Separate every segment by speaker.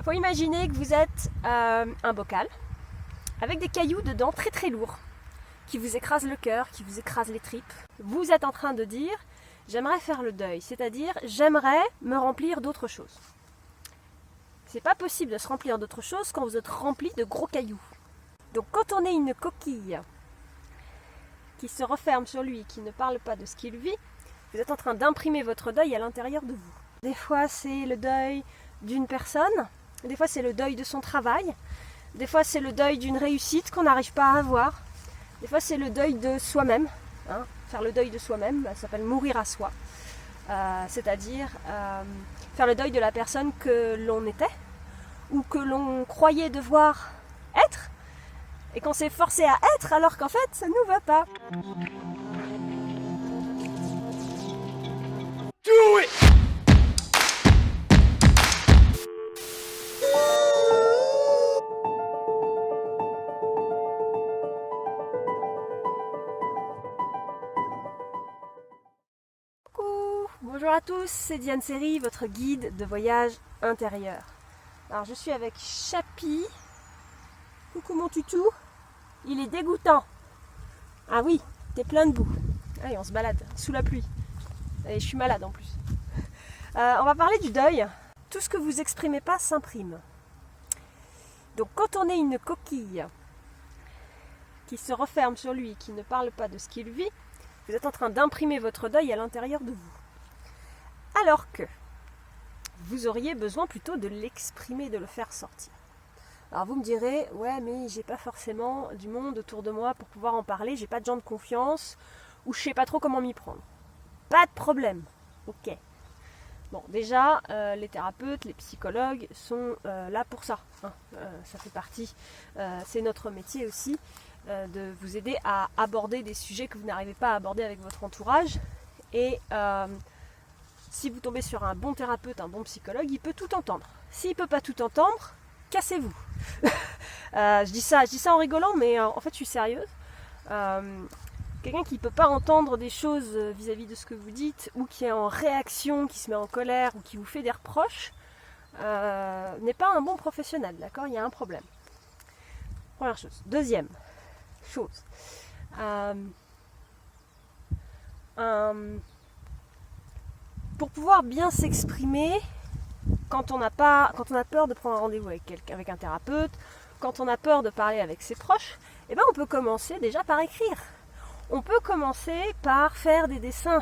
Speaker 1: faut imaginer que vous êtes un bocal avec des cailloux dedans très très lourds qui vous écrasent le cœur, qui vous écrasent les tripes. Vous êtes en train de dire « j'aimerais faire le deuil », c'est-à-dire « j'aimerais me remplir d'autre chose ». C'est pas possible de se remplir d'autre chose quand vous êtes rempli de gros cailloux. Donc quand on est une coquille qui se referme sur lui, qui ne parle pas de ce qu'il vit, vous êtes en train d'imprimer votre deuil à l'intérieur de vous. Des fois c'est le deuil d'une personne, des fois c'est le deuil de son travail, des fois c'est le deuil d'une réussite qu'on n'arrive pas à avoir, des fois c'est le deuil de soi-même. Faire le deuil de soi-même, ça s'appelle mourir à soi. C'est-à-dire faire le deuil de la personne que l'on était ou que l'on croyait devoir être et qu'on s'est forcé à être alors qu'en fait ça ne nous va pas.
Speaker 2: Do it!
Speaker 1: Bonjour à tous, c'est Diane Seri, votre guide de voyage intérieur. Alors je suis avec Chapi. Coucou mon toutou. Il est dégoûtant. Ah oui, t'es plein de boue. Allez, on se balade sous la pluie. Et je suis malade en plus. On va parler du deuil. Tout ce que vous exprimez pas s'imprime. Donc quand on est une coquille qui se referme sur lui, qui ne parle pas de ce qu'il vit, vous êtes en train d'imprimer votre deuil à l'intérieur de vous. Alors que vous auriez besoin plutôt de l'exprimer, de le faire sortir. Alors vous me direz, ouais mais j'ai pas forcément du monde autour de moi pour pouvoir en parler, j'ai pas de gens de confiance, ou je sais pas trop comment m'y prendre. Pas de problème, ok. Bon déjà, les thérapeutes, les psychologues sont là pour ça. Ça fait partie, c'est notre métier aussi, de vous aider à aborder des sujets que vous n'arrivez pas à aborder avec votre entourage. Et si vous tombez sur un bon thérapeute, un bon psychologue, il peut tout entendre. S'il ne peut pas tout entendre, cassez-vous. Je dis ça en rigolant, mais en fait je suis sérieuse. Quelqu'un qui ne peut pas entendre des choses vis-à-vis de ce que vous dites, ou qui est en réaction, qui se met en colère, ou qui vous fait des reproches, n'est pas un bon professionnel, d'accord ? Il y a un problème. Première chose. Deuxième chose. Pour pouvoir bien s'exprimer, quand on a peur de prendre un rendez-vous avec un thérapeute, quand on a peur de parler avec ses proches, eh ben on peut commencer déjà par écrire. On peut commencer par faire des dessins.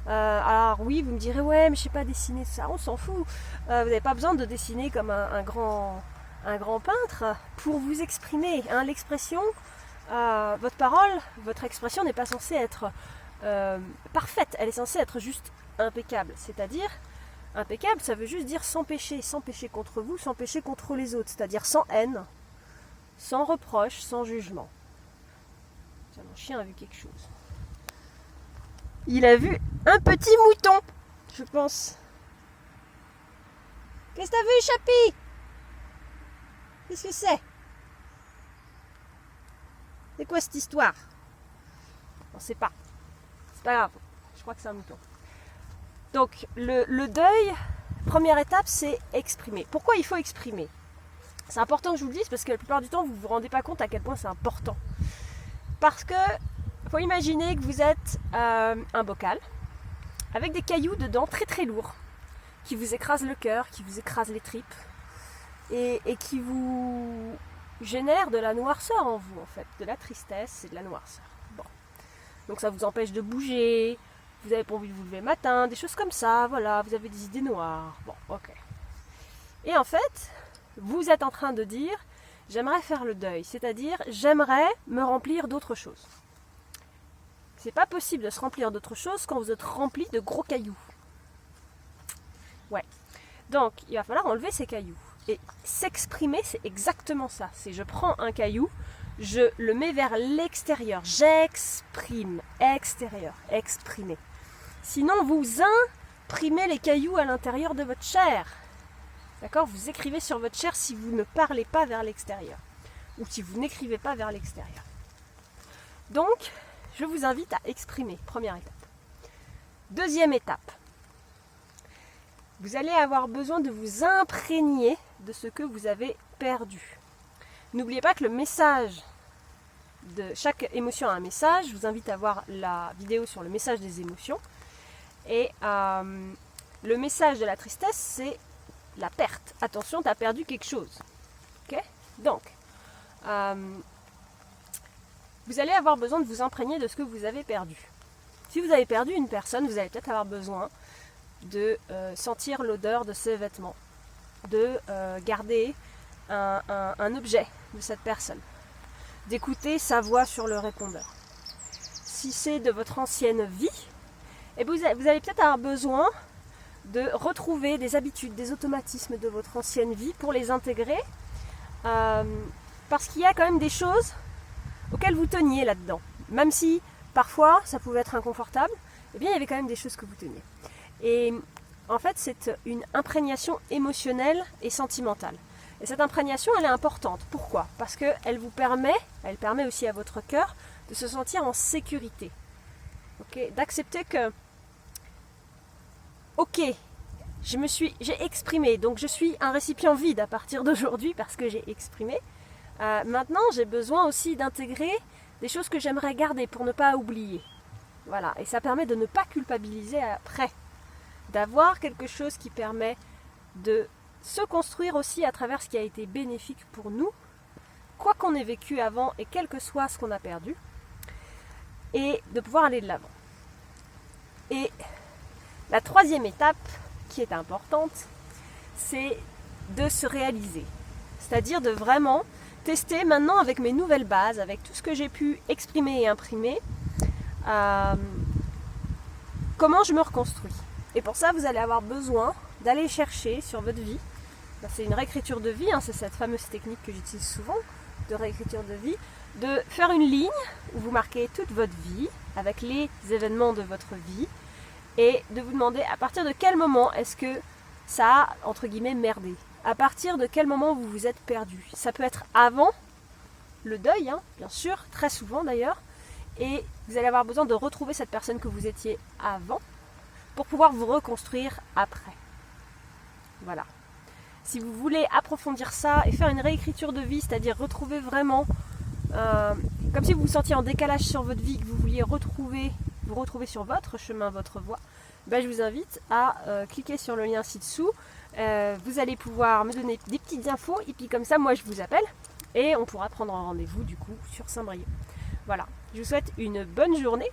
Speaker 1: Alors oui, vous me direz, ouais, mais je sais pas dessiner ça, on s'en fout. Vous n'avez pas besoin de dessiner comme un grand peintre pour vous exprimer. L'expression, votre parole, votre expression n'est pas censée être parfaite, elle est censée être juste impeccable. C'est-à-dire, impeccable, ça veut juste dire sans péché contre vous, sans péché contre les autres, c'est-à-dire sans haine, sans reproche, sans jugement. Tiens, mon chien a vu quelque chose. Il a vu un petit mouton, je pense. Qu'est-ce que t'as vu, Chapi ? Qu'est-ce que c'est ? C'est quoi cette histoire ? On sait pas. C'est pas grave. Je crois que c'est un mouton. Donc, le deuil, première étape, c'est exprimer. Pourquoi il faut exprimer ? C'est important que je vous le dise parce que la plupart du temps, vous ne vous rendez pas compte à quel point c'est important. Parce que, faut imaginer que vous êtes un bocal avec des cailloux dedans très très lourds qui vous écrasent le cœur, qui vous écrasent les tripes et qui vous génèrent de la noirceur en vous, en fait, de la tristesse et de la noirceur. Bon. Donc ça vous empêche de bouger, vous n'avez pas envie de vous lever le matin, des choses comme ça, voilà, vous avez des idées noires. Bon, ok. Et en fait, vous êtes en train de dire, j'aimerais faire le deuil, c'est-à-dire, j'aimerais me remplir d'autre chose. C'est pas possible de se remplir d'autre chose quand vous êtes rempli de gros cailloux. Ouais. Donc, il va falloir enlever ces cailloux. Et s'exprimer, c'est exactement ça. C'est je prends un caillou, je le mets vers l'extérieur. J'exprime. Extérieur. Exprimer. Sinon, vous imprimez les cailloux à l'intérieur de votre chair. D'accord ? Vous écrivez sur votre chair si vous ne parlez pas vers l'extérieur. Ou si vous n'écrivez pas vers l'extérieur. Donc, je vous invite à exprimer. Première étape. Deuxième étape. vous allez avoir besoin de vous imprégner de ce que vous avez perdu. N'oubliez pas que le message de chaque émotion a un message. Je vous invite à voir la vidéo sur le message des émotions. Et le message de la tristesse, c'est la perte. Attention, tu as perdu quelque chose. Okay? Donc, vous allez avoir besoin de vous imprégner de ce que vous avez perdu. Si vous avez perdu une personne, vous allez peut-être avoir besoin de sentir l'odeur de ses vêtements, de garder un objet de cette personne, d'écouter sa voix sur le répondeur. Si c'est de votre ancienne vie, et vous allez peut-être avoir besoin de retrouver des habitudes, des automatismes de votre ancienne vie pour les intégrer, parce qu'il y a quand même des choses auxquelles vous teniez là-dedans. Même si parfois ça pouvait être inconfortable, eh bien il y avait quand même des choses que vous teniez. Et en fait c'est une imprégnation émotionnelle et sentimentale. Et cette imprégnation elle est importante. Pourquoi? Parce qu'elle elle permet aussi à votre cœur de se sentir en sécurité. Okay? D'accepter que ok, j'ai exprimé, donc je suis un récipient vide à partir d'aujourd'hui parce que j'ai exprimé. Maintenant, j'ai besoin aussi d'intégrer des choses que j'aimerais garder pour ne pas oublier. Voilà, et ça permet de ne pas culpabiliser après, d'avoir quelque chose qui permet de se construire aussi à travers ce qui a été bénéfique pour nous, quoi qu'on ait vécu avant et quel que soit ce qu'on a perdu, et de pouvoir aller de l'avant. Et la troisième étape qui est importante, c'est de se réaliser. C'est-à-dire de vraiment tester maintenant avec mes nouvelles bases, avec tout ce que j'ai pu exprimer et imprimer, comment je me reconstruis. Et pour ça, vous allez avoir besoin d'aller chercher sur votre vie, c'est une réécriture de vie, c'est cette fameuse technique que j'utilise souvent, de réécriture de vie, de faire une ligne où vous marquez toute votre vie, avec les événements de votre vie, et de vous demander à partir de quel moment est-ce que ça a, entre guillemets, merdé. À partir de quel moment vous vous êtes perdu. Ça peut être avant le deuil, bien sûr, très souvent d'ailleurs, et vous allez avoir besoin de retrouver cette personne que vous étiez avant pour pouvoir vous reconstruire après. Voilà. Si vous voulez approfondir ça et faire une réécriture de vie, c'est-à-dire retrouver vraiment, comme si vous vous sentiez en décalage sur votre vie, que vous vouliez vous retrouver sur votre chemin, votre voie, je vous invite à cliquer sur le lien ci-dessous. Vous allez pouvoir me donner des petites infos et puis comme ça, moi je vous appelle et on pourra prendre un rendez-vous du coup sur Saint-Brieuc. Voilà, je vous souhaite une bonne journée,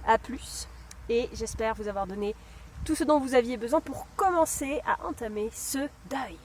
Speaker 1: à plus et j'espère vous avoir donné tout ce dont vous aviez besoin pour commencer à entamer ce deuil.